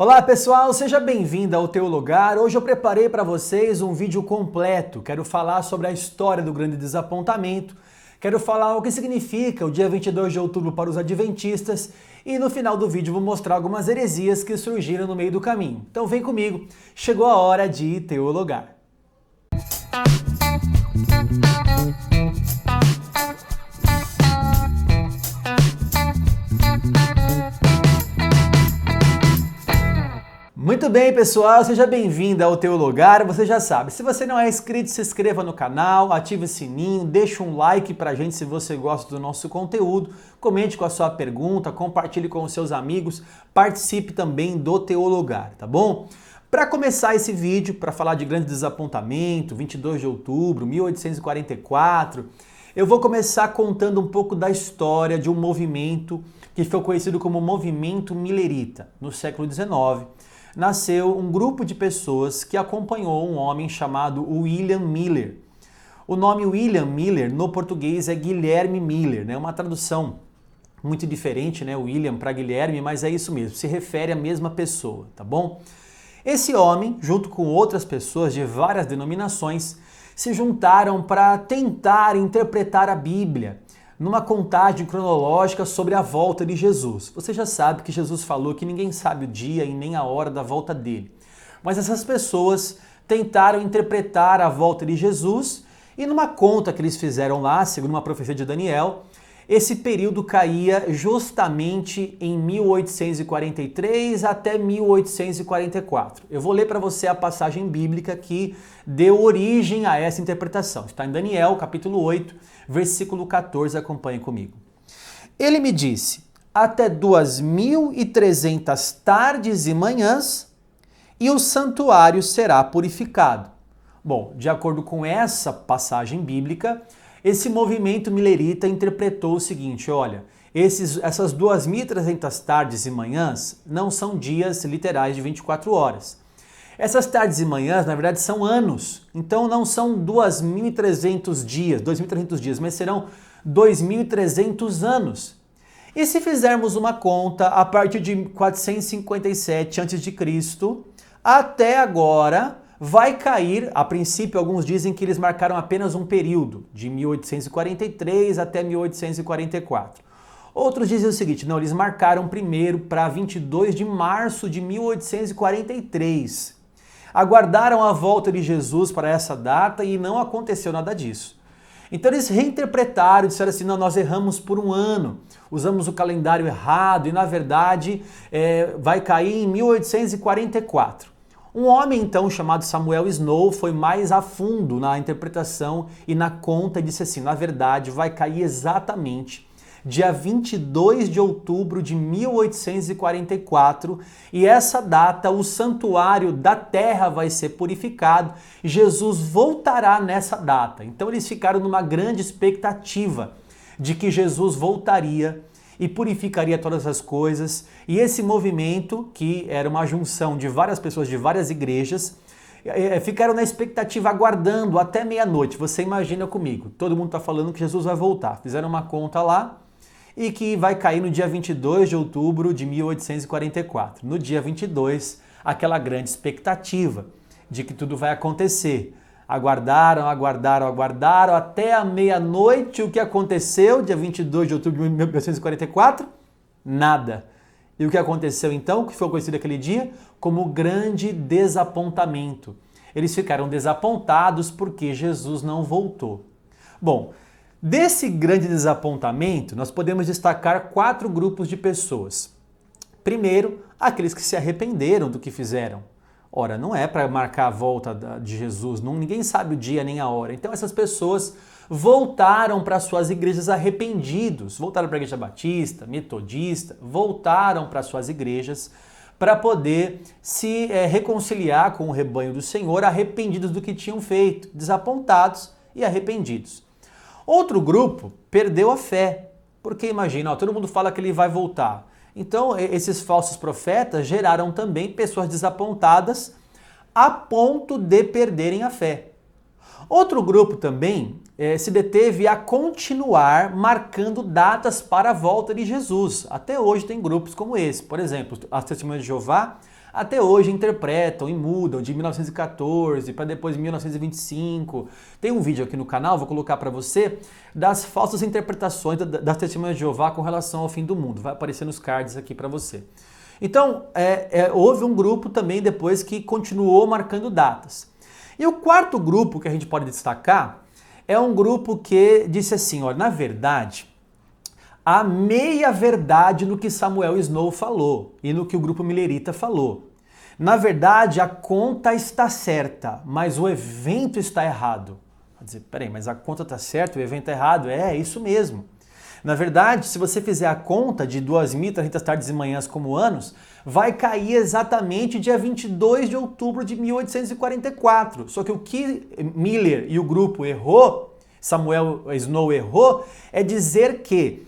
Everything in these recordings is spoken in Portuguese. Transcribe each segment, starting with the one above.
Olá pessoal, seja bem-vindo ao Teologar. Hoje eu preparei para vocês um vídeo completo. Quero falar sobre a história do grande desapontamento, quero falar o que significa o dia 22 de outubro para os adventistas e no final do vídeo vou mostrar algumas heresias que surgiram no meio do caminho. Então vem comigo, chegou a hora de teologar. Muito bem, pessoal, seja bem-vindo ao Teologar. Você já sabe, se você não é inscrito, se inscreva no canal, ative o sininho, deixa um like pra gente se você gosta do nosso conteúdo, comente com a sua pergunta, compartilhe com os seus amigos, participe também do Teologar, tá bom? Para começar esse vídeo, para falar de grande desapontamento, 22 de outubro, 1844, eu vou começar contando um pouco da história de um movimento que foi conhecido como Movimento Millerita, no século XIX. Nasceu um grupo de pessoas que acompanhou um homem chamado William Miller. O nome William Miller no português é Guilherme Miller, né? Uma tradução muito diferente, né? William para Guilherme, mas é isso mesmo, se refere à mesma pessoa, tá bom? Esse homem, junto com outras pessoas de várias denominações, se juntaram para tentar interpretar a Bíblia numa contagem cronológica sobre a volta de Jesus. Você já sabe que Jesus falou que ninguém sabe o dia e nem a hora da volta dele. Mas essas pessoas tentaram interpretar a volta de Jesus e numa conta que eles fizeram lá, segundo uma profecia de Daniel, esse período caía justamente em 1843 até 1844. Eu vou ler para você a passagem bíblica que deu origem a essa interpretação. Está em Daniel, capítulo 8, versículo 14, acompanhe comigo. Ele me disse, até 2.300 tardes e manhãs, e o santuário será purificado. Bom, de acordo com essa passagem bíblica, esse movimento millerita interpretou o seguinte, olha, essas 2.300 tardes e manhãs não são dias literais de 24 horas. Essas tardes e manhãs, na verdade, são anos. Então não são 2.300 dias, mas serão 2.300 anos. E se fizermos uma conta a partir de 457 a.C., até agora vai cair, a princípio alguns dizem que eles marcaram apenas um período, de 1843 até 1844. Outros dizem o seguinte, não, eles marcaram primeiro para 22 de março de 1843. Aguardaram a volta de Jesus para essa data e não aconteceu nada disso. Então eles reinterpretaram, disseram assim, não, nós erramos por um ano, usamos o calendário errado e na verdade vai cair em 1844. Um homem então chamado Samuel Snow foi mais a fundo na interpretação e na conta e disse assim, na verdade vai cair exatamente dia 22 de outubro de 1844 e essa data o santuário da terra vai ser purificado, Jesus voltará nessa data. Então eles ficaram numa grande expectativa de que Jesus voltaria e purificaria todas as coisas. E esse movimento, que era uma junção de várias pessoas de várias igrejas, ficaram na expectativa aguardando até meia-noite. Você imagina comigo, todo mundo está falando que Jesus vai voltar. Fizeram uma conta lá e que vai cair no dia 22 de outubro de 1844. No dia 22, aquela grande expectativa de que tudo vai acontecer. Aguardaram até a meia-noite. O que aconteceu dia 22 de outubro de 1844? Nada. E o que aconteceu então, que foi conhecido aquele dia? Como o grande desapontamento. Eles ficaram desapontados porque Jesus não voltou. Bom, desse grande desapontamento, nós podemos destacar 4 grupos de pessoas. Primeiro, aqueles que se arrependeram do que fizeram. Ora, não é para marcar a volta de Jesus, ninguém sabe o dia nem a hora. Então essas pessoas voltaram para suas igrejas arrependidos, voltaram para a igreja batista, metodista, voltaram para suas igrejas para poder se reconciliar com o rebanho do Senhor, arrependidos do que tinham feito, desapontados e arrependidos. Outro grupo perdeu a fé, porque imagina, todo mundo fala que ele vai voltar. Então, esses falsos profetas geraram também pessoas desapontadas a ponto de perderem a fé. Outro grupo também se deteve a continuar marcando datas para a volta de Jesus. Até hoje tem grupos como esse. Por exemplo, as Testemunhas de Jeová até hoje interpretam e mudam de 1914 para depois 1925. Tem um vídeo aqui no canal, vou colocar para você, das falsas interpretações das Testemunhas de Jeová com relação ao fim do mundo. Vai aparecer nos cards aqui para você. Então, houve um grupo também depois que continuou marcando datas. E o quarto grupo que a gente pode destacar é um grupo que disse assim, olha, na verdade, há meia verdade no que Samuel Snow falou e no que o grupo Millerita falou. Na verdade, a conta está certa, mas o evento está errado. Vai dizer, peraí, mas a conta está certa, o evento é errado? É isso mesmo. Na verdade, se você fizer a conta de 2.300 tardes e manhãs como anos, vai cair exatamente dia 22 de outubro de 1844. Só que o que Miller e o grupo errou, Samuel Snow errou, é dizer que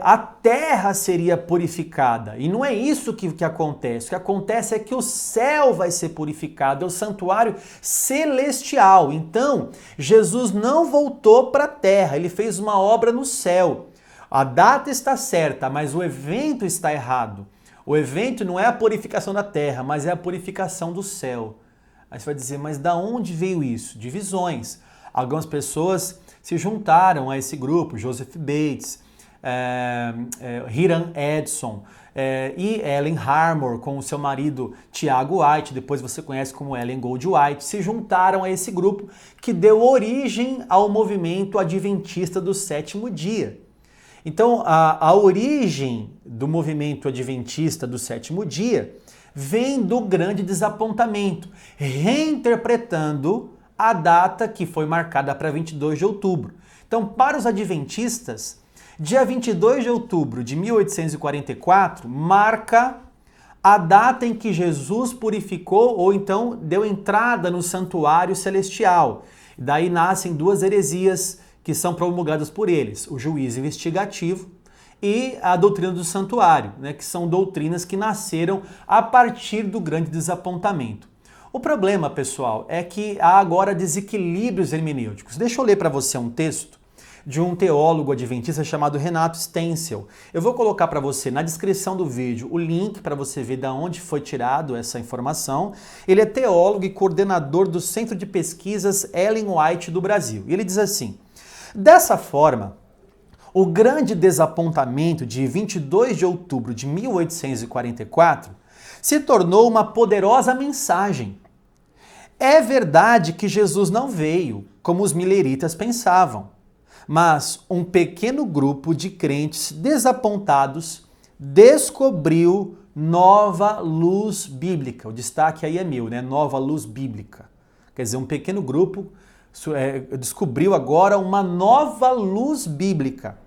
a terra seria purificada. E não é isso que acontece. O que acontece é que o céu vai ser purificado, é o santuário celestial. Então, Jesus não voltou para a terra, ele fez uma obra no céu. A data está certa, mas o evento está errado. O evento não é a purificação da terra, mas é a purificação do céu. Aí você vai dizer, mas da onde veio isso? Divisões. Algumas pessoas se juntaram a esse grupo, Joseph Bates, Hiram Edson e Ellen Harmon com o seu marido Tiago White, depois você conhece como Ellen Gold White, se juntaram a esse grupo que deu origem ao movimento adventista do sétimo dia. Então, a origem do movimento adventista do sétimo dia vem do grande desapontamento, reinterpretando a data que foi marcada para 22 de outubro. Então, para os adventistas, dia 22 de outubro de 1844 marca a data em que Jesus purificou ou então deu entrada no santuário celestial. Daí nascem duas heresias que são promulgadas por eles, o juízo investigativo e a doutrina do santuário, né, que são doutrinas que nasceram a partir do grande desapontamento. O problema, pessoal, é que há agora desequilíbrios hermenêuticos. Deixa eu ler para você um texto de um teólogo adventista chamado Renato Stencil. Eu vou colocar para você na descrição do vídeo o link para você ver de onde foi tirado essa informação. Ele é teólogo e coordenador do Centro de Pesquisas Ellen White do Brasil. E ele diz assim: dessa forma, o grande desapontamento de 22 de outubro de 1844 se tornou uma poderosa mensagem. É verdade que Jesus não veio, como os milleritas pensavam, mas um pequeno grupo de crentes desapontados descobriu nova luz bíblica. O destaque aí é meu, né? Nova luz bíblica. Quer dizer, um pequeno grupo descobriu agora uma nova luz bíblica.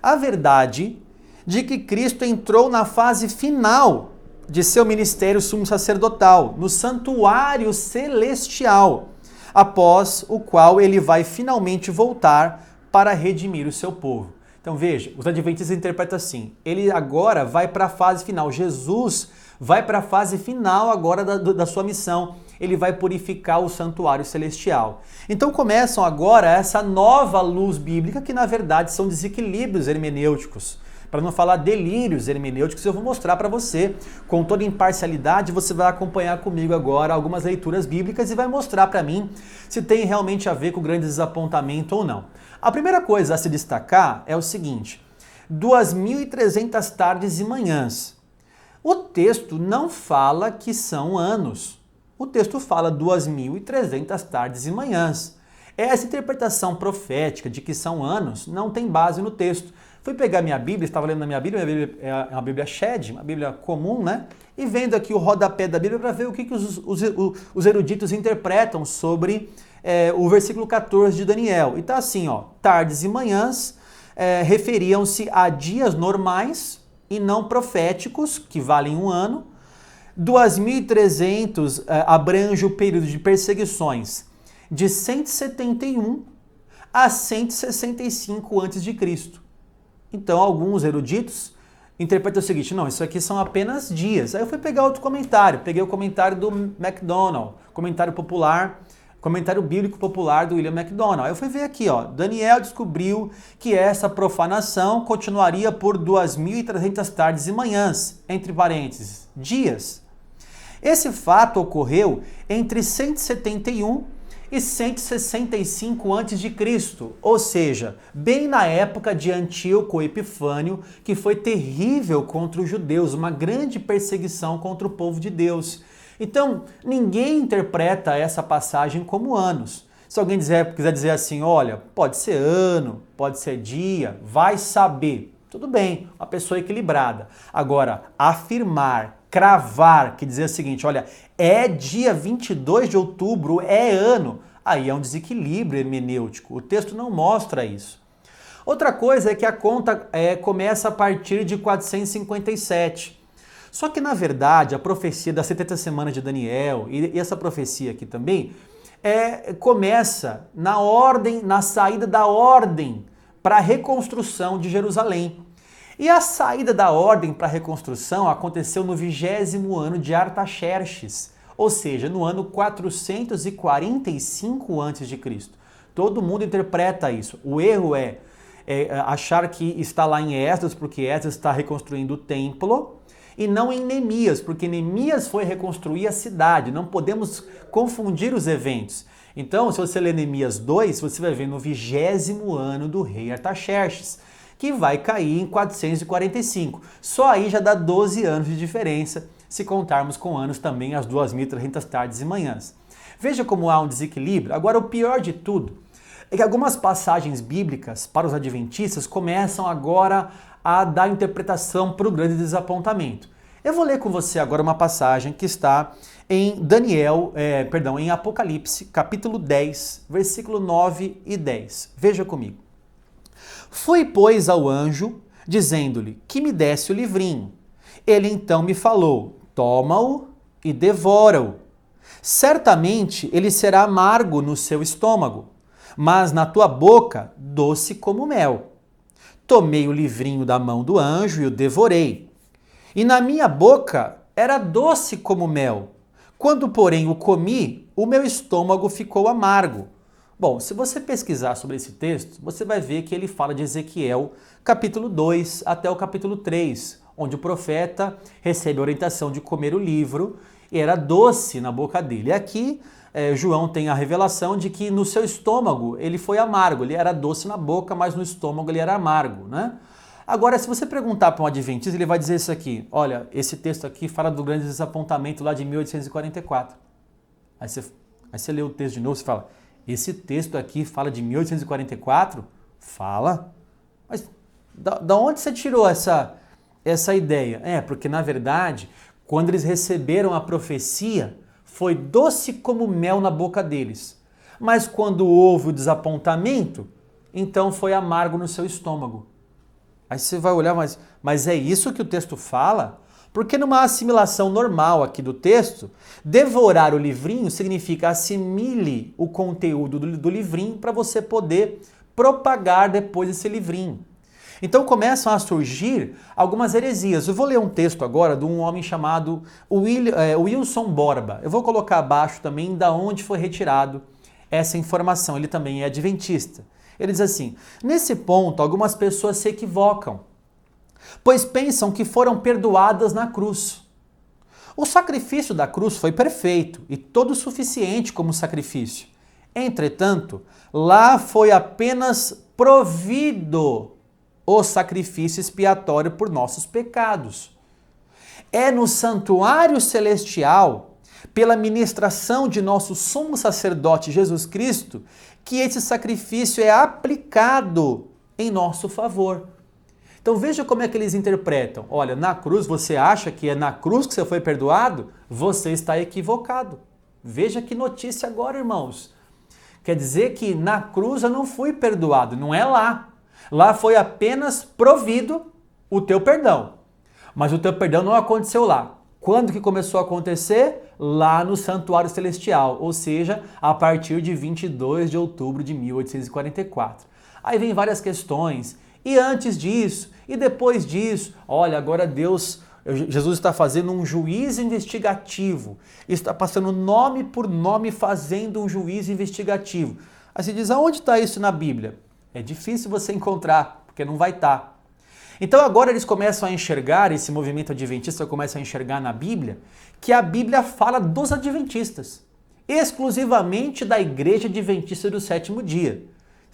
A verdade de que Cristo entrou na fase final de seu ministério sumo sacerdotal, no santuário celestial, após o qual ele vai finalmente voltar para redimir o seu povo. Então veja, os adventistas interpretam assim, ele agora vai para a fase final, Jesus vai para a fase final agora da sua missão, ele vai purificar o santuário celestial. Então começam agora essa nova luz bíblica, que na verdade são desequilíbrios hermenêuticos. Para não falar delírios hermenêuticos, eu vou mostrar para você, com toda imparcialidade, você vai acompanhar comigo agora algumas leituras bíblicas e vai mostrar para mim se tem realmente a ver com o grande desapontamento ou não. A primeira coisa a se destacar é o seguinte: 2.300 tardes e manhãs. O texto não fala que são anos. O texto fala 2.300 tardes e manhãs. Essa interpretação profética de que são anos não tem base no texto. Fui pegar minha Bíblia, estava lendo na minha Bíblia é uma Bíblia Shed, uma Bíblia comum, né? E vendo aqui o rodapé da Bíblia para ver o que os eruditos interpretam sobre o versículo 14 de Daniel. E tá assim, ó, tardes e manhãs referiam-se a dias normais e não proféticos, que valem um ano. 2.300 abrange o período de perseguições de 171 a 165 a.C. Então, alguns eruditos interpretam o seguinte: não, isso aqui são apenas dias. Aí eu fui pegar outro comentário, peguei o comentário do MacDonald, comentário bíblico popular do William MacDonald. Aí eu fui ver aqui, ó, Daniel descobriu que essa profanação continuaria por 2.300 tardes e manhãs, entre parênteses, dias. Esse fato ocorreu entre 171 e 165 a.C., ou seja, bem na época de Antíoco Epifânio, que foi terrível contra os judeus, uma grande perseguição contra o povo de Deus. Então, ninguém interpreta essa passagem como anos. Se alguém quiser dizer assim, olha, pode ser ano, pode ser dia, vai saber. Tudo bem, uma pessoa equilibrada. Agora, afirmar, cravar, que dizer o seguinte, olha, é dia 22 de outubro, é ano, aí é um desequilíbrio hermenêutico. O texto não mostra isso. Outra coisa é que a conta começa a partir de 457. Só que, na verdade, a profecia das 70 semanas de Daniel, e essa profecia aqui também, começa na saída da ordem para a reconstrução de Jerusalém. E a saída da ordem para a reconstrução aconteceu no 20º ano de Artaxerxes, ou seja, no ano 445 a.C. Todo mundo interpreta isso. O erro é achar que está lá em Esdras, porque Esdras está reconstruindo o templo, e não em Neemias, porque Neemias foi reconstruir a cidade. Não podemos confundir os eventos. Então, se você ler Neemias 2, você vai ver no 20º ano do rei Artaxerxes, que vai cair em 445. Só aí já dá 12 anos de diferença, se contarmos com anos também as 2.300 tardes e manhãs. Veja como há um desequilíbrio. Agora, o pior de tudo é que algumas passagens bíblicas para os adventistas começam agora a dar interpretação para o grande desapontamento. Eu vou ler com você agora uma passagem que está em em Apocalipse, capítulo 10, versículo 9 e 10. Veja comigo. Fui, pois, ao anjo, dizendo-lhe que me desse o livrinho. Ele então me falou, toma-o e devora-o. Certamente ele será amargo no seu estômago, mas na tua boca doce como mel. Tomei o livrinho da mão do anjo e o devorei. E na minha boca era doce como mel. Quando, porém, o comi, o meu estômago ficou amargo. Bom, se você pesquisar sobre esse texto, você vai ver que ele fala de Ezequiel, capítulo 2 até o capítulo 3, onde o profeta recebe a orientação de comer o livro e era doce na boca dele. E aqui, João tem a revelação de que no seu estômago ele foi amargo, ele era doce na boca, mas no estômago ele era amargo, né? Agora, se você perguntar para um adventista, ele vai dizer isso aqui, olha, esse texto aqui fala do grande desapontamento lá de 1844. Aí você lê o texto de novo e fala, esse texto aqui fala de 1844? Fala. Mas da onde você tirou essa ideia? Porque na verdade, quando eles receberam a profecia, foi doce como mel na boca deles. Mas quando houve o desapontamento, então foi amargo no seu estômago. Aí você vai olhar, mas é isso que o texto fala? Porque numa assimilação normal aqui do texto, devorar o livrinho significa assimile o conteúdo do livrinho para você poder propagar depois esse livrinho. Então começam a surgir algumas heresias. Eu vou ler um texto agora de um homem chamado Wilson Borba. Eu vou colocar abaixo também da onde foi retirado essa informação. Ele também é adventista. Ele diz assim, nesse ponto algumas pessoas se equivocam, pois pensam que foram perdoadas na cruz. O sacrifício da cruz foi perfeito e todo suficiente como sacrifício. Entretanto, lá foi apenas provido o sacrifício expiatório por nossos pecados. É no santuário celestial, pela ministração de nosso sumo sacerdote Jesus Cristo, que esse sacrifício é aplicado em nosso favor. Então veja como é que eles interpretam. Olha, na cruz, você acha que é na cruz que você foi perdoado? Você está equivocado. Veja que notícia agora, irmãos. Quer dizer que na cruz eu não fui perdoado, não é lá. Lá foi apenas provido o teu perdão. Mas o teu perdão não aconteceu lá. Quando que começou a acontecer? Lá no santuário celestial, ou seja, a partir de 22 de outubro de 1844. Aí vem várias questões. E antes disso, e depois disso, olha, agora Jesus está fazendo um juízo investigativo, está passando nome por nome fazendo um juízo investigativo. Aí você diz, aonde está isso na Bíblia? É difícil você encontrar, porque não vai estar. Então agora eles começam a enxergar, esse movimento adventista começa a enxergar na Bíblia, que a Bíblia fala dos adventistas, exclusivamente da Igreja Adventista do Sétimo Dia.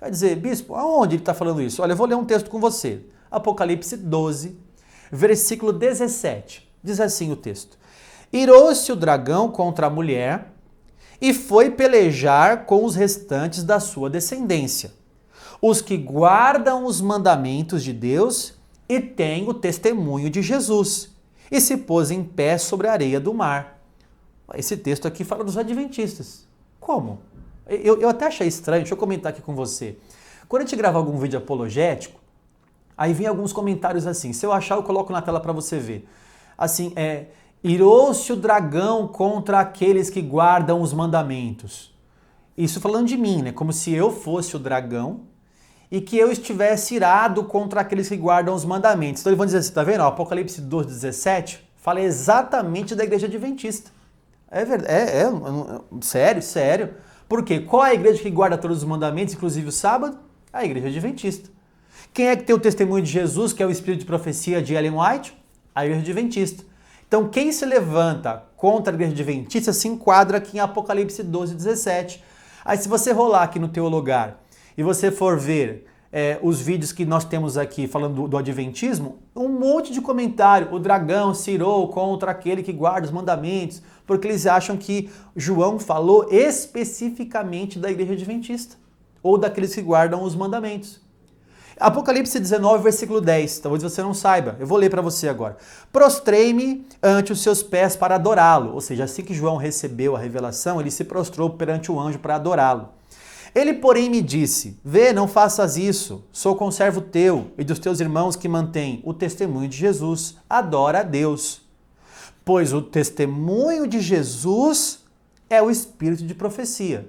Vai dizer, bispo, aonde ele está falando isso? Olha, eu vou ler um texto com você. Apocalipse 12, versículo 17. Diz assim o texto: Irou-se o dragão contra a mulher e foi pelejar com os restantes da sua descendência, os que guardam os mandamentos de Deus e têm o testemunho de Jesus, e se pôs em pé sobre a areia do mar. Esse texto aqui fala dos adventistas. Como? Eu até achei estranho, deixa eu comentar aqui com você. Quando a gente grava algum vídeo apologético, aí vem alguns comentários assim, se eu achar eu coloco na tela para você ver. Assim, irou-se o dragão contra aqueles que guardam os mandamentos. Isso falando de mim, né? Como se eu fosse o dragão e que eu estivesse irado contra aqueles que guardam os mandamentos. Então eles vão dizer assim, tá vendo? O Apocalipse 2,17 fala exatamente da igreja adventista. É verdade, sério. Por quê? Qual é a igreja que guarda todos os mandamentos, inclusive o sábado? A igreja adventista. Quem é que tem o testemunho de Jesus, que é o espírito de profecia de Ellen White? A igreja adventista. Então quem se levanta contra a igreja adventista se enquadra aqui em Apocalipse 12:17. Aí se você rolar aqui no teu lugar e você for ver os vídeos que nós temos aqui falando do adventismo, um monte de comentário. O dragão se irou contra aquele que guarda os mandamentos, porque eles acham que João falou especificamente da igreja adventista, ou daqueles que guardam os mandamentos. Apocalipse 19, versículo 10, talvez você não saiba, eu vou ler para você agora. Prostrei-me ante os seus pés para adorá-lo, ou seja, assim que João recebeu a revelação, ele se prostrou perante o anjo para adorá-lo. Ele, porém, me disse, vê, não faças isso, sou conservo teu e dos teus irmãos que mantêm o testemunho de Jesus, adora a Deus. Pois o testemunho de Jesus é o espírito de profecia.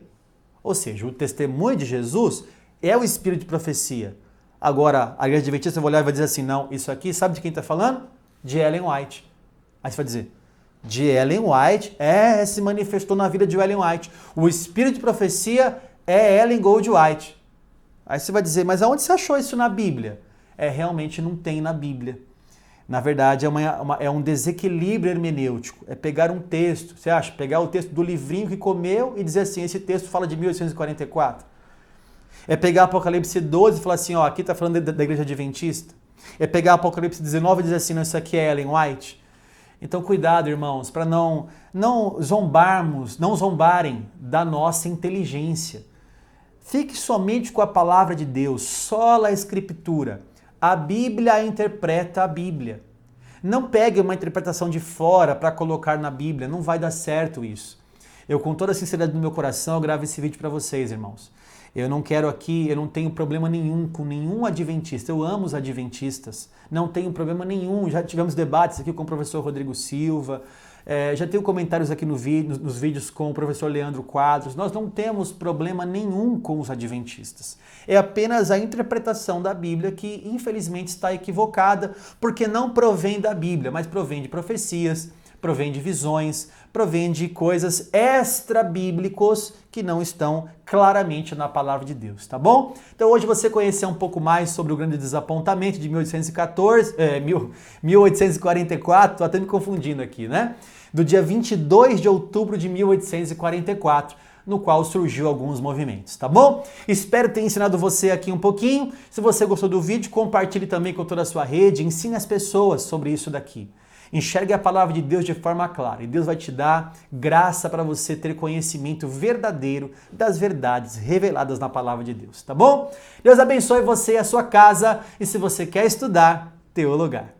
Ou seja, o testemunho de Jesus é o espírito de profecia. Agora, a igreja adventista vai olhar e vai dizer assim, não, isso aqui, sabe de quem está falando? De Ellen White. Aí você vai dizer, de Ellen White? Se manifestou na vida de Ellen White. O espírito de profecia é Ellen Gold White. Aí você vai dizer, mas aonde você achou isso na Bíblia? Realmente não tem na Bíblia. Na verdade, é um desequilíbrio hermenêutico. É pegar um texto, você acha? Pegar o texto do livrinho que comeu e dizer assim, esse texto fala de 1844. É pegar Apocalipse 12 e falar assim, aqui está falando da igreja adventista. É pegar Apocalipse 19 e dizer assim, não, isso aqui é Ellen White. Então cuidado, irmãos, para não zombarem da nossa inteligência. Fique somente com a palavra de Deus, sola a Escritura. A Bíblia interpreta a Bíblia. Não pegue uma interpretação de fora para colocar na Bíblia, não vai dar certo isso. Eu, com toda a sinceridade do meu coração, eu gravo esse vídeo para vocês, irmãos. Eu não tenho problema nenhum com nenhum adventista. Eu amo os adventistas, não tenho problema nenhum. Já tivemos debates aqui com o professor Rodrigo Silva, já tenho comentários aqui nos vídeos com o professor Leandro Quadros. Nós não temos problema nenhum com os adventistas. É apenas a interpretação da Bíblia que, infelizmente, está equivocada, porque não provém da Bíblia, mas provém de profecias, provém de visões, provém de coisas extra-bíblicos que não estão claramente na palavra de Deus, tá bom? Então hoje você conheceu um pouco mais sobre o grande desapontamento de 1844, tô até me confundindo aqui, né? Do dia 22 de outubro de 1844, no qual surgiu alguns movimentos, tá bom? Espero ter ensinado você aqui um pouquinho. Se você gostou do vídeo, compartilhe também com toda a sua rede, ensine as pessoas sobre isso daqui. Enxergue a palavra de Deus de forma clara e Deus vai te dar graça para você ter conhecimento verdadeiro das verdades reveladas na palavra de Deus, tá bom? Deus abençoe você e a sua casa e se você quer estudar, teu lugar.